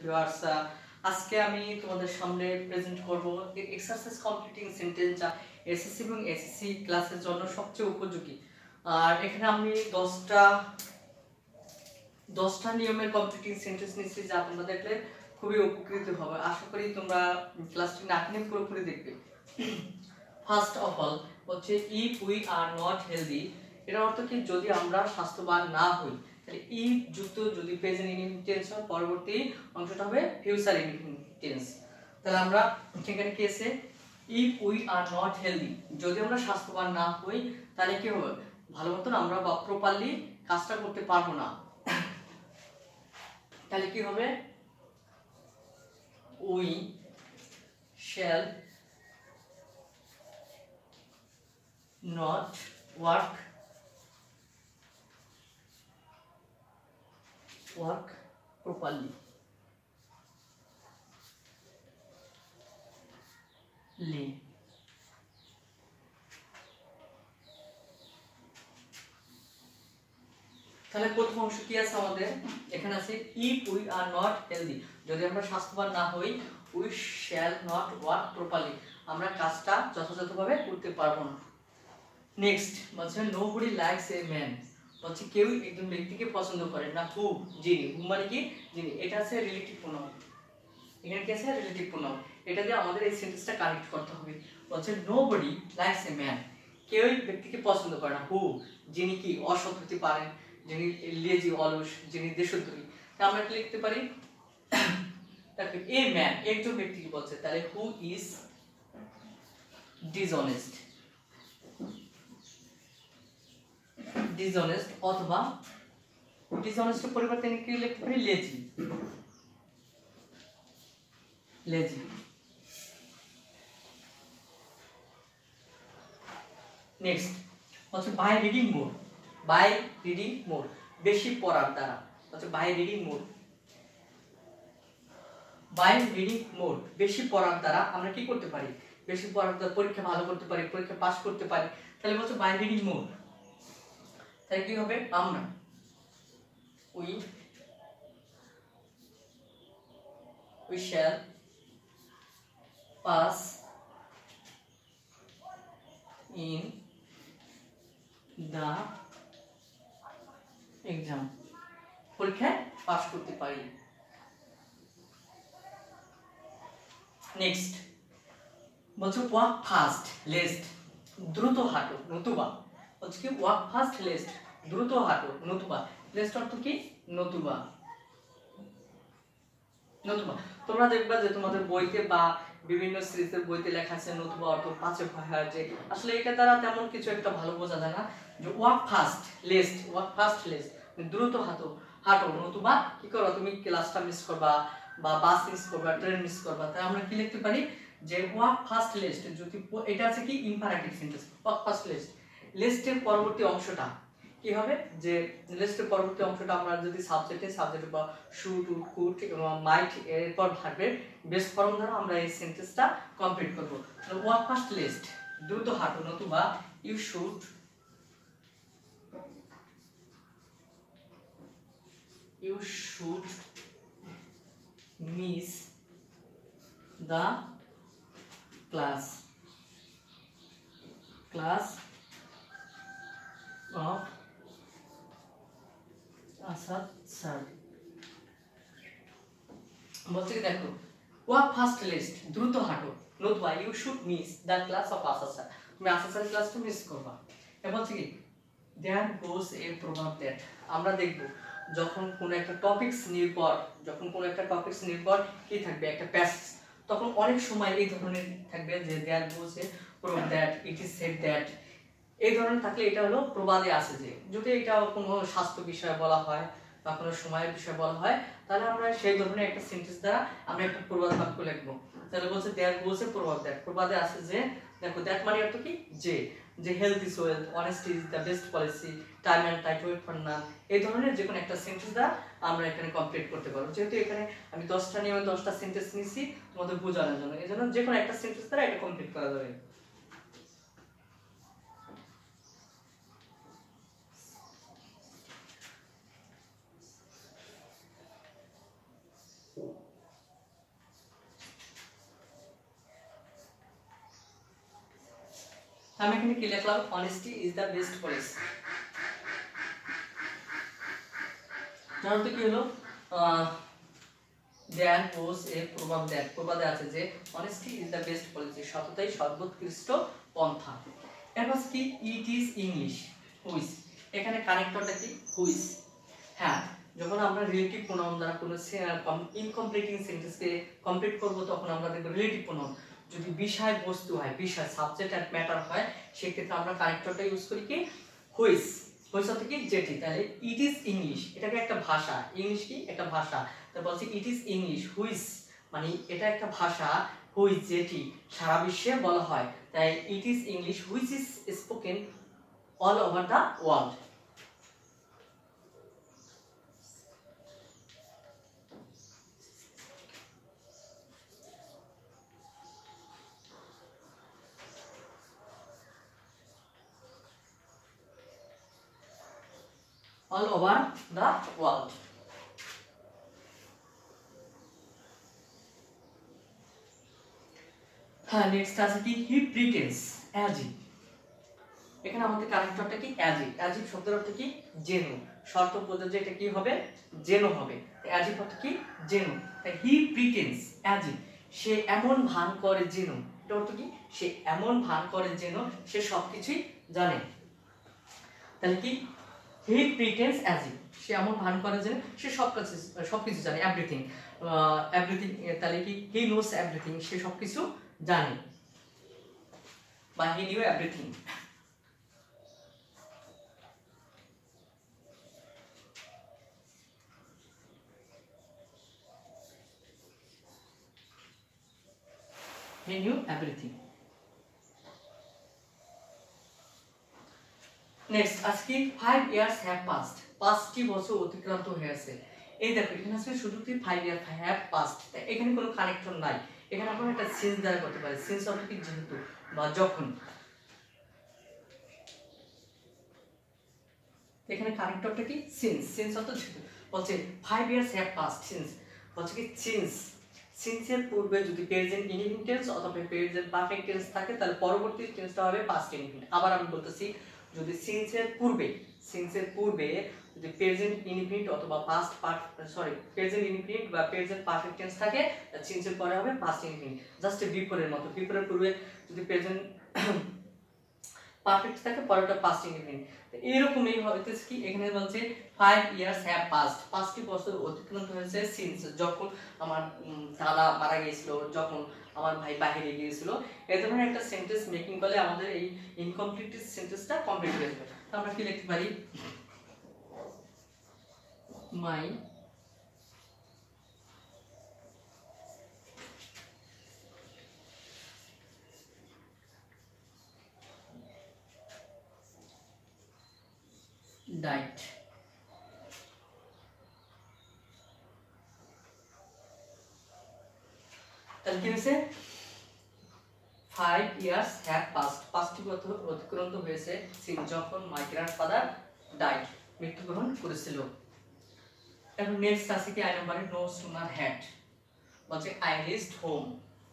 Viewers, আজকে আমি তোমাদের সামনে প্রেজেন্ট করব এক্সারসাইজ কমপ্লিটিং সেন্টেন্স যা এসএসসি এবং এসএসসি ক্লাসের জন্য সবচেয়ে উপযোগী। আর এখানে আমি 10টা নিয়মের কমপ্লিটিং সেন্টেন্স নিয়েছি, যা তোমরা দেখলে খুবই উপকৃত হবে। আশা করি তোমরা ক্লাসটি না কিনে পুরোপুরি দেখবে। ফার্স্ট অফ অল হচ্ছে if we are not healthy, এর অর্থ কি যদি আমরা স্বাস্থ্যবান না হই, তাহলে ইফ যুক্ত যদি প্রেজেন্ট ইনডিফিনিট টেন্স হয়, পরবর্তী অংশটা হবে ফিউচার ইনডিফিনিট টেন্স। তাহলে আমরা এখানে কি আছে, if we are not healthy, যদি আমরা স্বাস্থ্যবান না হই তাহলে কি হবে, ভালো মতন আমরা বা প্রপারলি কাজটা করতে পারবো না। তাহলে কি হবে, we shall not work properly. তাহলে প্রথম অংশ কি আছে আমাদের, এখানে আছে if we are not healthy, যদি আমরা স্বাস্থ্যবান না হই, we shall not work properly, আমরা কাজটা যথাযথভাবে করতে পারবো না। নেক্সট বলছে nobody likes a man, বলছে কেউ একজন ব্যক্তিকে পছন্দ করে না। হু যিনি, হু মানে কি যিনি, এটা আছে রিলেটিভ প্রোনাউন। এখানে কি আছে রিলেটিভ প্রোনাউন, এটা দিয়ে আমাদের এই সেন্টেন্সটা কানেক্ট করতে হবে। বলছে nobody likes a man, কেউ ব্যক্তিকে পছন্দ করে না। হু যিনি কি অসৎ হতে পারেন, যিনি লেজি অলস, যিনি দেশদ্রোহী। তা আমরা কি লিখতে পারি, তাকে এ ম্যান একজন ব্যক্তিকে বলছে, তাহলে হু ইজ ডিসঅনেস্ট, ডিসঅনেস্ট অথবা ডিসঅনেস্টের পরিবর্তে কি লিখতে পারি, লেজি, লেজি। নেক্সট হচ্ছে by reading more, by reading more বেশি পড়ার দ্বারা, হচ্ছে by reading more, by reading more বেশি পড়ার দ্বারা আমরা কি করতে পারি, বেশি পড়ার দ্বারা পরীক্ষা ভালো করতে পারি, পরীক্ষা পাস করতে পারি। তাহলে বলছে বাই রিডিং মোর, তাহলে কি হবে, আমরা we shall pass in the exam, পরীক্ষায় পাস করতে পারি। নেক্সট বলছে ওয়াক ফাস্ট লেস্ট, দ্রুত হাঁটো, নতুবা হচ্ছে কি ওয়াক ফাস্ট লেস্ট, দ্রুত হাঁটো, নতুবা লেস্ট অর্থ কি নতুবা, নতুবা। তোমরা দেখবা যে তোমাদের বইতে বা বিভিন্ন সিরিজের বইতে লেখা আছে নতুবা অর্থ পাঁচে হয়, যে আসলে এটা দ্বারা তেমন কিছু একটা ভালো বোঝা যায় না। যে walk fast least, walk fast least দ্রুত হাঁটো, হাঁটো, নতুবা কি করো তুমি ক্লাসটা মিস করবা বা বাস মিস করবা, ট্রেন মিস করবা। তাই আমরা কি লিখতে পারি, যে ওয়াক ফাস্ট লেস্ট, যদি এটা আছে কি imperative sentence, walk fast least, লিস্টের পরবর্তী অংশটা কি হবে, যে লিস্টের পরবর্তী অংশটা আমরা যদি সাবজেক্ট বা শুড কুড মাইট এরপর ভার্বের বেস ফর্ম দ্বারা আমরা এই সেন্টেন্সটা কমপ্লিট করব। ওয়াক ফাস্ট লিস্ট দ্রুত হাঁটো, নতুবা you should miss the class of Asad sir. বলছে কি দেখো, ওয়াক ফাস্ট লিস্ট দ্রুত হাঁটো, নতুবা you should miss the class of Asad sir, তুমি আসাদ স্যারের ক্লাসটা মিস করবা। এটা বলছে কি দেয়ার গোস এ প্রভাব দ্যাট, আমরা দেখব যখন কোনো একটা টপিকস নির্ভর, কি থাকবে একটা প্যাসেজ, তখন অনেক সময় এই ধরনের থাকবে যে দেয়ার গোস এ প্রভাব that, it is said that, এই ধরনের থাকলে এটা হলো প্রবাদে আছে। যে যদি এটা কোনো স্বাস্থ্য বিষয়ে বলা হয় বা কোনো সময়ের বিষয়ে বলা হয়, তাহলে আমরা সেই ধরনের একটা সেন্টেন্স দ্বারা আমরা একটা প্রবাদ বাক্য লিখবো। তাহলে বলছে দেয়ার গোস এ প্রভাব দ্যাট, প্রবাদে আছে যে, দেখো দ্যাট মানে অর্থ কি যে health is wealth, honesty is the best policy, time and tide wait for none, এই ধরনের যে কোনো একটা সেন্টেন্স দ্বারা আমরা এখানে কমপ্লিট করতে পারবো। যেহেতু এখানে আমি 10টা নিয়মে 10টা সেন্টেন্স নিয়েছি তোমাদের বোঝানোর জন্য, এই জন্য যে কোনো একটা সেন্টেন্স দ্বারা এটা কমপ্লিট করা যাবে। আমি এখানে কি লিখলাম, honesty is the best policy. জানো তো কি হলো, দেয়ার ওয়াজ এ প্রবাদ, দ্যাট প্রবাদে আছে যে honesty is the best policy, সততাই সর্বোৎকৃষ্ট পন্থা। এরপর কি, ইট ইজ ইংলিশ হুইচ, এখানে কানেক্টরটা কি হুইচ। হ্যাঁ, যখন আমরা রিলেটিভ প্রোনাউন দ্বারা কোনো ইনকমপ্লিটিং সেন্টেন্সকে কমপ্লিট করব তখন আমরা দেখব রিলেটিভ প্রোনাউন। যদি বিষয় বস্তু হয়, বিষয় সাবজেক্ট এন্ড ম্যাটার হয়, সেক্ষেত্রে আমরা কানেক্টরটা ইউজ করি কি হুইচ। হুইচ অর্থ কি যেটি, তাহলে ইট ইজ ইংলিশ, এটাকে একটা ভাষা, ইংলিশ কি একটা ভাষা, তারপর বলছি ইট ইজ ইংলিশ হুইচ মানে এটা একটা ভাষা, হুইচ যেটি সারা বিশ্বে বলা হয়, তাই it is English which is spoken all over the world. all over the world. হ্যাঁ, নেক্সট আছে কি হি প্রিটেন্স অ্যাজ ইফ, এখানে আমাদের কানেক্টরটা কি অ্যাজ ইফ। অ্যাজ ইফ শব্দের অর্থ কি যেন, শর্ত প্রযোজ্য, এটা কি হবে যেন হবে, অ্যাজ ইফ অর্থ কি যেন। তাই হি প্রিটেন্স অ্যাজ ইফ, সে এমন ভান করে যেন, এটা অর্থ কি সে এমন ভান করে যেন সে সবকিছুই জানে। তাহলে কি হি প্রিটেন্স অ্যাজ ইফ, সে এমন ভান করে যে সে সবকিছু জানে, এভরিথিং এভরিথিং, তাহলে কি হি নোস এভরিথিং, সে সবকিছু জানে, বা he knew everything. He knew everything. Next আজকে 5 ইয়ার্স হ্যাভ পাসড, 5টি বছর অতিক্রান্ত হয়েছে। এই দেখো এখানে আছে শুধু কি 5 ইয়ার হ্যাভ পাসড, এখানে কোনো কানেক্টর নাই, এখানে আমরা একটা সিন্স দ্বারা করতে পারি। সিন্স অর্থ কি যেহেতু বা যখন, এখানে কানেক্টরটা কি সিন্স, সিন্স অর্থ যেহেতু। বলছে 5 ইয়ার্স হ্যাভ পাসড সিন্স, বলছে কি সিন্স, সিন্সের পূর্বে যদি প্রেজেন্ট ইনডিফিনিট টেন্স অথবা প্রেজেন্ট পারফেক্ট টেন্স থাকে তাহলে পরবর্তী টেন্সটা হবে পাস্ট ইনডিফিনিট। আবার আমি বলতেছি, যদি সিন্সের পূর্বে যদি প্রেজেন্ট ইনডিফিনিট অথবা পাস্ট প্রেজেন্ট ইনডিফিনিট বা প্রেজেন্ট পারফেক্ট টেন্স থাকে, সিন্সের পরে হবে পাস্ট ইনডিফিনিট, জাস্ট বিফোরের মতো। বিফোরের পূর্বে যদি প্রেজেন্ট পারফেক্ট থাকে, পরেরটা পাস্ট ইনডিফিনিট। এইরকমই হইতেছে কি এখানে বলছে 5 ইয়ার্স হ্যাভ পাসড, 5টি বছর অতিক্রান্ত হয়েছে সিন্স, যখন আমার দাদা মারা গিয়েছিল, যখন আমার ভাই বাইরে গিয়েছিল, এই ধরনের একটা সেন্টেন্স মেকিং করলে আমাদের এই ইনকমপ্লিট সেন্টেন্সটা কমপ্লিট হয়ে যাবে। তো আমরা কি লিখতে পারি, মাই ডাইট। তাহলে কি হয়েছে 5 ইয়ার্স হ্যাভ পাসড, 5টি বছর অতিক্রান্ত হয়েছে সিন্স যখন মাই গ্র্যান্ডফাদার ডাইড, মৃত্যুবরণ করেছিল। এখন নেক্সট আছে কি আই নাম্বারে নো সুনার হ্যাড, বলছে আই রিচড হোম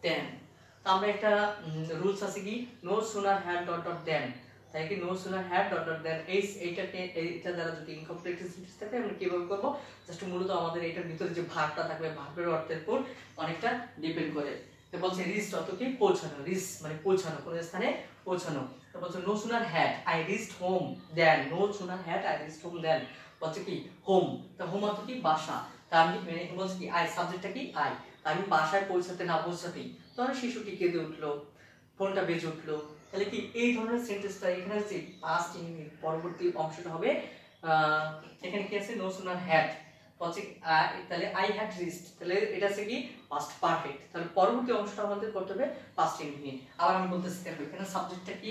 দেন। তো আমরা একটা রুলস আছে কি no sooner had dot dot then, তাই কি no sooner had dot dot then এইটা দ্বারা যদি ইনকমপ্লিট সেন্টেন্স থাকে আমরা কিভাবে করব, জাস্ট মূলত আমাদের এটার ভিতরে যে ভার্বটা থাকবে ভার্বের অর্থের উপর অনেকটা ডিপেন্ড করে। তো বলছে রিচড অর্থ কি পৌঁছানো, রিচ মানে পৌঁছানো, কোন স্থানে পৌঁছানো। তো বলছে no sooner had I reached home then, no sooner had I reached home then, বলছে কি হোম, তো হোম অর্থ কি বাসা, তা আমি বলছি কি আই, সাবজেক্টটা কি আই, আমি বাসায় পৌঁছাতে না পৌঁছাতেই ধরো শিশুটি কেঁদে উঠলো, ফোনটা বেজে উঠলো, তাহলে কি এই ধরনের সেন্টেন্সটা এখানে আছে পাস্ট ইনডিফিনিট, পরবর্তী অংশটা হবে এখানে কি আছে নো সুনার হ্যাড, বলছে তাহলে আই হ্যাড রিচড, তাহলে এটা আছে কি পাস্ট পারফেক্ট, তাহলে পরবর্তী অংশটা আমাদের করতে হবে পাস্ট ইনডিফিনিট। আবার আমি বলতেছি দেখো এখানে সাবজেক্টটা কি,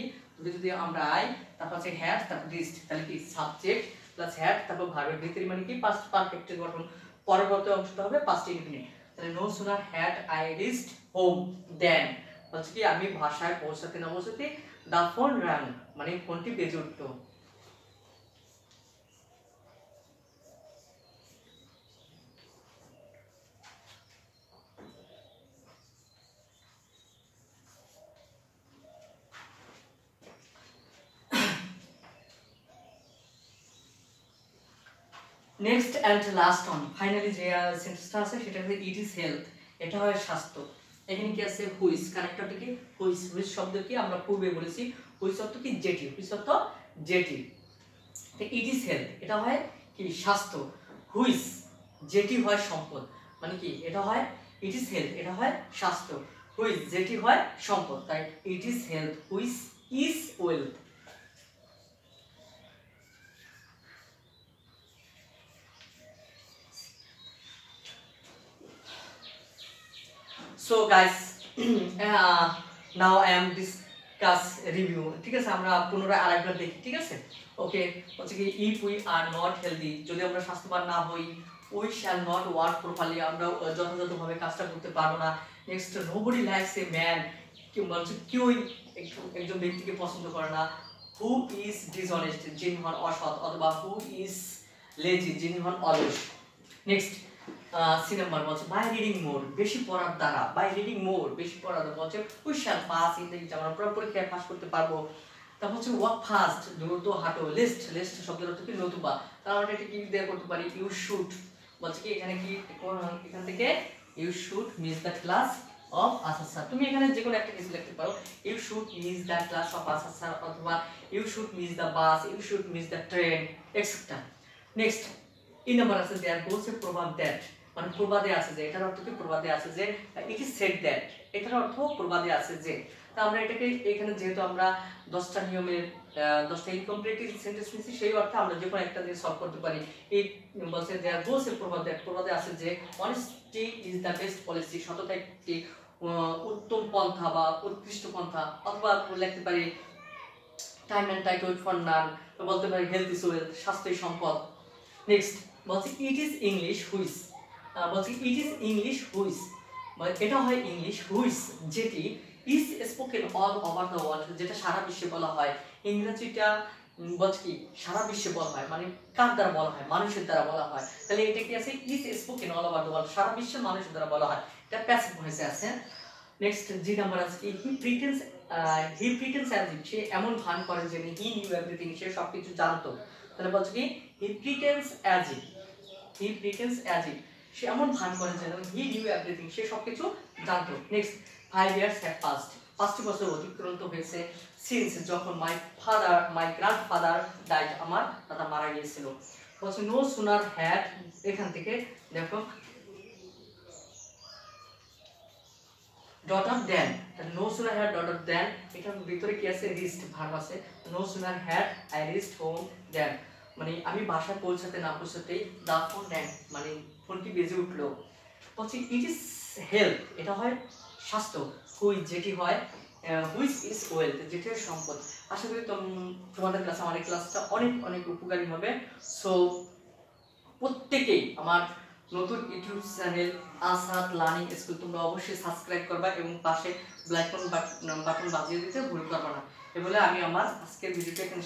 যদি আমরা আই তারপর আছে হ্যাড তারপর রিচড, তাহলে কি সাবজেক্ট প্লাস হ্যাড তারপর ভার্বের ভিতরে মানে কি পাস্ট পারফেক্টের গঠন, পরবর্তী অংশটা হবে পাস্ট ইনডিফিনিট। তাহলে no sooner had I reached home then, বলছে কি আমি বাসায় পৌঁছাতে না পৌঁছাতে দা ফোন রাং মানে ফোনটি বেজে উঠলো। Next and last on, finally যে সেন্টেন্সটা আছে সেটা হচ্ছে ইট ইজ হেলথ, এটা হয় স্বাস্থ্য। এখানে কি আছে হুইস, কানেক্টরটা কি হুইস, হুইস শব্দ কি আমরা পূর্বে বলেছি হুইস অর্থ কি যেটি, হুইস অর্থ যেটি। ইট ইজ হেলথ এটা হয় কি স্বাস্থ্য, হুইস যেটি হয় সম্পদ, মানে কি এটা হয় ইট ইজ হেলথ এটা হয় স্বাস্থ্য, হুইস যেটি হয় সম্পদ, তাই it is health which is wealth. So guys, now I am discuss review, ঠিক আছে আমরা পুনরায় আরেকবার দেখি, ঠিক আছে। ওকে, হচ্ছে কি if we are not healthy, যদি আমরা স্বাস্থ্যবান না হই, we shall not work properly, আমরা যথাযথভাবে কাজটা করতে পারবো না। Next nobody likes a man, কেউ বলছে কেউই একজন ব্যক্তিকে পছন্দ করে না who is dishonest, যিনি হন অসৎ, অথবা who is lazy, যিনি হন অলস। নেক্সট সি নাম্বার বলছে বাই রিডিং মোর, বেশি পড়ার দ্বারা, বাই রিডিং মোর বেশি পড়ার দ্বারা বলছে we shall pass in the exam, আমরা পরীক্ষায় পাস করতে পারবো। তারপর হচ্ছে ওয়াক ফাস্ট, দ্রুত হাঁটো, লিস্ট, লিস্ট শব্দের অর্থ কি নতুবা, তার মানে এটা কি দেয়া করতে পারি ইউ শুড, বলছে কি এখানে কি এখান থেকে you should miss the class of Asad sir, তুমি এখানে যে কোনো একটা কিছু লিখতে পারো, you should miss the class of Asad sir, অথবা you should miss the bus, you should miss the train, etcetera. Next in number আছে দেয়ার গোস এ প্রভাব দ্যাট, মানে প্রবাদে আছে যে, এটার অর্থ কি প্রবাদে আছে যে, ইট ইজ সেড দ্যাট, এটার অর্থ প্রবাদে আছে যে। তা আমরা এটাকে এখানে যেহেতু আমরা 10টা নিয়মের 10টা ইনকমপ্লিট সেন্টেন্স নিয়েছি, সেই অর্থে আমরা যে কোনো একটা দিয়ে সলভ করতে পারি। এই বলছে দেয়ার গোস এ প্রভাব দ্যাট, প্রবাদে আছে যে honesty is the best policy, সততা একটি উত্তম পন্থা বা উৎকৃষ্ট পন্থা, অথবা লিখতে পারি time and tide wait for none, বলতে পারি হেলথ ইজ ওয়েলথ, স্বাস্থ্যই সম্পদ। নেক্সট বলছে ইট ইজ ইংলিশ হুইস, বলছি ইট ইজ ইংলিশ হুইস, মানে এটা হয় ইংলিশ হুইস যেটি is spoken all over the world, যেটা সারা বিশ্বে বলা হয়। ইংরেজিটা বলছে কি সারা বিশ্বে বলা হয়, মানে কার দ্বারা বলা হয়, মানুষের দ্বারা বলা হয়, তাহলে এটা কি আছে is spoken all over the world, সারা বিশ্বের মানুষের দ্বারা বলা হয়, এটা প্যাসিভ ভয়েসে আছে। নেক্সট জি নাম্বার আছে কি হি প্রিটেন্স অ্যাজ ইফ, সে এমন ভান করে যে হি নিউ এভরিথিং, সে সবকিছু জানতো, তাহলে বলছে কি he pretends as if, he pretends as if, সে এমন ভান করে যে হি নিউ এভরিথিং, সে সবকিছু জানতো। নেক্সট 5 years have passed, 5টি বছর অতিক্রান্ত হয়েছে সিন্স, যখন মাই গ্র্যান্ডফাদার ডাইড, আমার দাদা মারা গিয়েছিল। বলছে নো সুনার হ্যাড, এখান থেকে দেখো daughter than, no sooner had daughter than, এটার ভিতরে কি আছে রিস্ট ভার্ব আছে, no sooner had I reached home than, মানে আমি বাসায় পৌঁছাতে না পৌঁছাতেই দা ফোন দেন, মানে ফোনটি বেজে উঠলো। বলছি ইট ইজ হেলথ, এটা হয় স্বাস্থ্য, হুইচ যেটি হয়, হুইচ ইজ ওয়েলথ যেটি হয় সম্পদ। আশা করি তোমাদের ক্লাস, আমার এই ক্লাসটা অনেক অনেক উপকারী হবে। সো প্রত্যেকেই আমার নতুন YouTube channel Asad learning school তোমরা অবশ্যই সাবস্ক্রাইব করবা এবং পাশে ব্ল্যাক বাটন বাজিয়ে দিতে ভুল করবা না। এ বলে আমি আমার আজকের ভিডিওটা এখানে